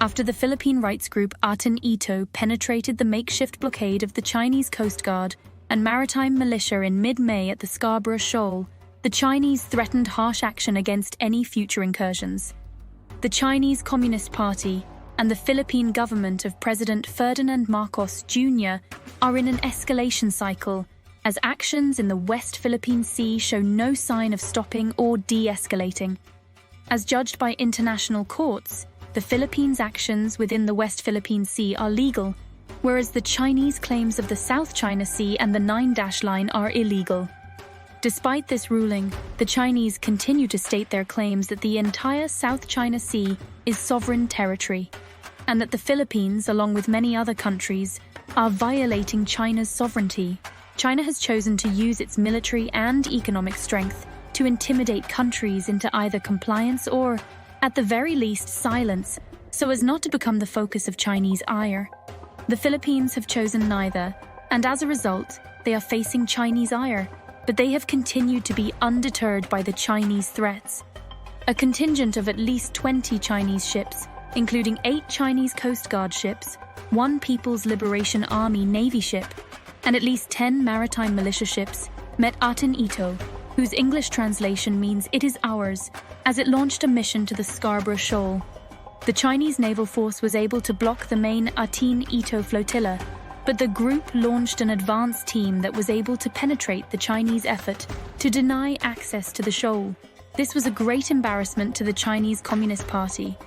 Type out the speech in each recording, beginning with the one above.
after the Philippine rights group Aten Ito penetrated the makeshift blockade of the Chinese Coast Guard and maritime militia in mid-May at the Scarborough Shoal. The Chinese threatened harsh action against any future incursions. The Chinese Communist Party and the Philippine government of President Ferdinand Marcos Jr. are in an escalation cycle, as actions in the West Philippine Sea show no sign of stopping or de-escalating. As judged by international courts, the Philippines' actions within the West Philippine Sea are legal, whereas the Chinese claims of the South China Sea and the Nine-Dash Line are illegal. Despite this ruling, the Chinese continue to state their claims that the entire South China Sea is sovereign territory, and that the Philippines, along with many other countries, are violating China's sovereignty. China has chosen to use its military and economic strength to intimidate countries into either compliance or, at the very least, silence, so as not to become the focus of Chinese ire. The Philippines have chosen neither, and as a result, they are facing Chinese ire, but they have continued to be undeterred by the Chinese threats. A contingent of at least 20 Chinese ships, including 8 Chinese Coast Guard ships, 1 People's Liberation Army Navy ship, and at least 10 maritime militia ships, met Aten Ito, whose English translation means "it is ours," as it launched a mission to the Scarborough Shoal. The Chinese naval force was able to block the main Aten Ito flotilla, but the group launched an advance team that was able to penetrate the Chinese effort to deny access to the shoal. This was a great embarrassment to the Chinese Communist Party,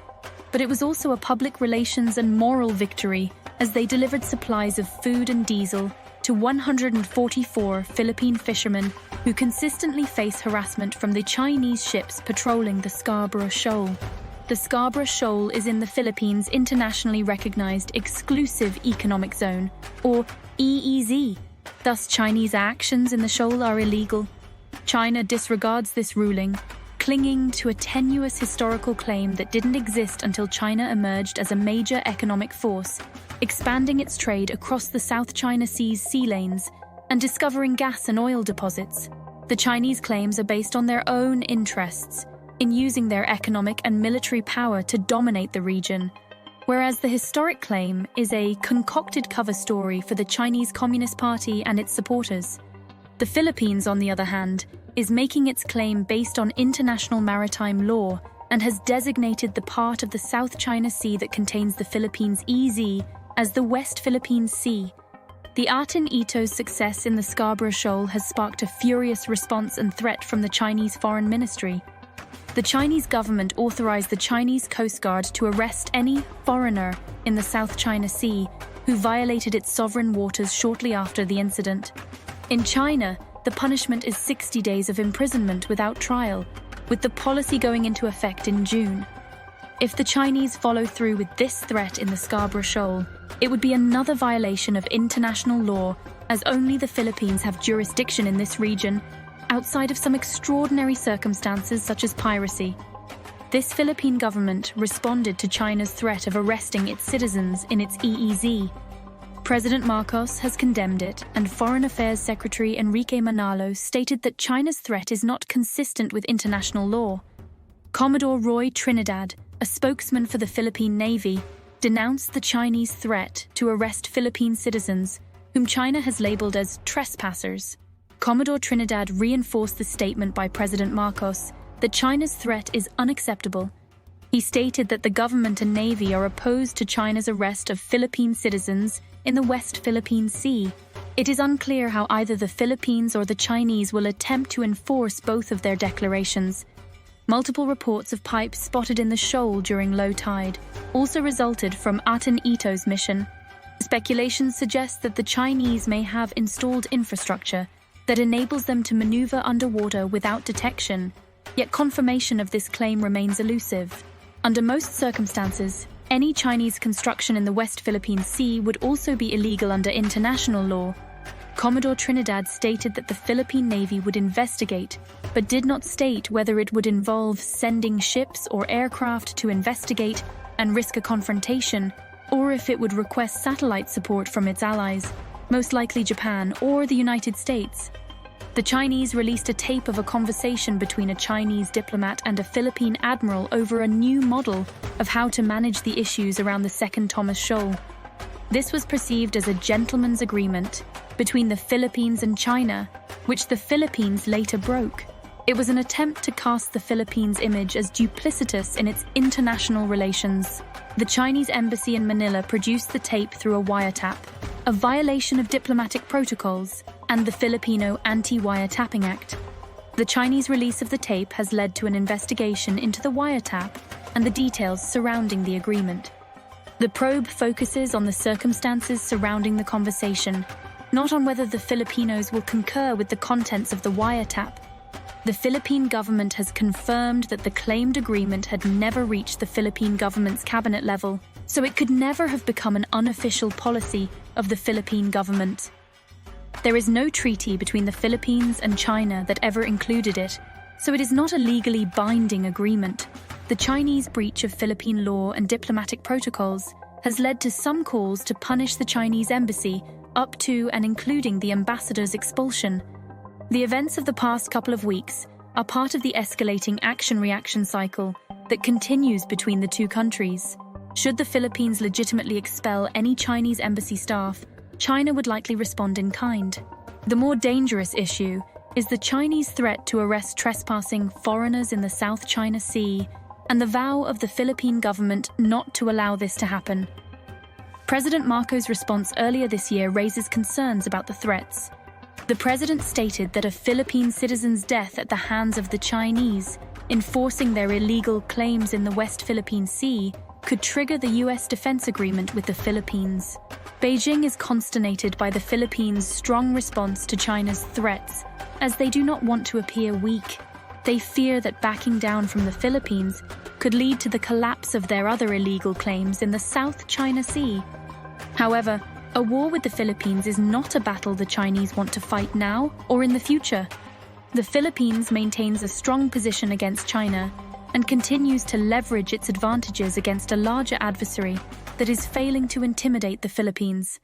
but it was also a public relations and moral victory, as they delivered supplies of food and diesel to 144 Philippine fishermen who consistently face harassment from the Chinese ships patrolling the Scarborough Shoal. The Scarborough Shoal is in the Philippines' internationally recognized Exclusive Economic Zone, or EEZ. Thus, Chinese actions in the shoal are illegal. China disregards this ruling, clinging to a tenuous historical claim that didn't exist until China emerged as a major economic force, expanding its trade across the South China Sea's sea lanes and discovering gas and oil deposits. The Chinese claims are based on their own interests in using their economic and military power to dominate the region, whereas the historic claim is a concocted cover story for the Chinese Communist Party and its supporters. The Philippines, on the other hand, is making its claim based on international maritime law and has designated the part of the South China Sea that contains the Philippines' EZ as the West Philippine Sea. The Aten Ito's success in the Scarborough Shoal has sparked a furious response and threat from the Chinese Foreign Ministry. The Chinese government authorized the Chinese Coast Guard to arrest any foreigner in the South China Sea who violated its sovereign waters shortly after the incident. In China, the punishment is 60 days of imprisonment without trial, with the policy going into effect in June. If the Chinese follow through with this threat in the Scarborough Shoal, it would be another violation of international law, as only the Philippines have jurisdiction in this region, outside of some extraordinary circumstances such as piracy. This Philippine government responded to China's threat of arresting its citizens in its EEZ. President Marcos has condemned it, and Foreign Affairs Secretary Enrique Manalo stated that China's threat is not consistent with international law. Commodore Roy Trinidad, a spokesman for the Philippine Navy, denounced the Chinese threat to arrest Philippine citizens, whom China has labeled as trespassers. Commodore Trinidad reinforced the statement by President Marcos that China's threat is unacceptable. He stated that the government and Navy are opposed to China's arrest of Philippine citizens in the West Philippine Sea. It is unclear how either the Philippines or the Chinese will attempt to enforce both of their declarations. Multiple reports of pipes spotted in the shoal during low tide also resulted from Aten Ito's mission. Speculation suggests that the Chinese may have installed infrastructure that enables them to maneuver underwater without detection, yet confirmation of this claim remains elusive. Under most circumstances, any Chinese construction in the West Philippine Sea would also be illegal under international law. Commodore Trinidad stated that the Philippine Navy would investigate, but did not state whether it would involve sending ships or aircraft to investigate and risk a confrontation, or if it would request satellite support from its allies, most likely Japan or the United States. The Chinese released a tape of a conversation between a Chinese diplomat and a Philippine admiral over a new model of how to manage the issues around the Second Thomas Shoal. This was perceived as a gentleman's agreement between the Philippines and China, which the Philippines later broke. It was an attempt to cast the Philippines' image as duplicitous in its international relations. The Chinese embassy in Manila produced the tape through a wiretap, a violation of diplomatic protocols and the Filipino Anti-Wiretapping Act. The Chinese release of the tape has led to an investigation into the wiretap and the details surrounding the agreement. The probe focuses on the circumstances surrounding the conversation, not on whether the Filipinos will concur with the contents of the wiretap. The Philippine government has confirmed that the claimed agreement had never reached the Philippine government's cabinet level, so it could never have become an unofficial policy of the Philippine government. There is no treaty between the Philippines and China that ever included it, so it is not a legally binding agreement. The Chinese breach of Philippine law and diplomatic protocols has led to some calls to punish the Chinese embassy, up to and including the ambassador's expulsion. The events of the past couple of weeks are part of the escalating action-reaction cycle that continues between the two countries. Should the Philippines legitimately expel any Chinese embassy staff, China would likely respond in kind. The more dangerous issue is the Chinese threat to arrest trespassing foreigners in the South China Sea and the vow of the Philippine government not to allow this to happen. President Marcos' response earlier this year raises concerns about the threats. The president stated that a Philippine citizen's death at the hands of the Chinese, enforcing their illegal claims in the West Philippine Sea, could trigger the U.S. defense agreement with the Philippines. Beijing is consternated by the Philippines' strong response to China's threats, as they do not want to appear weak. They fear that backing down from the Philippines could lead to the collapse of their other illegal claims in the South China Sea. However, a war with the Philippines is not a battle the Chinese want to fight now or in the future. The Philippines maintains a strong position against China and continues to leverage its advantages against a larger adversary that is failing to intimidate the Philippines.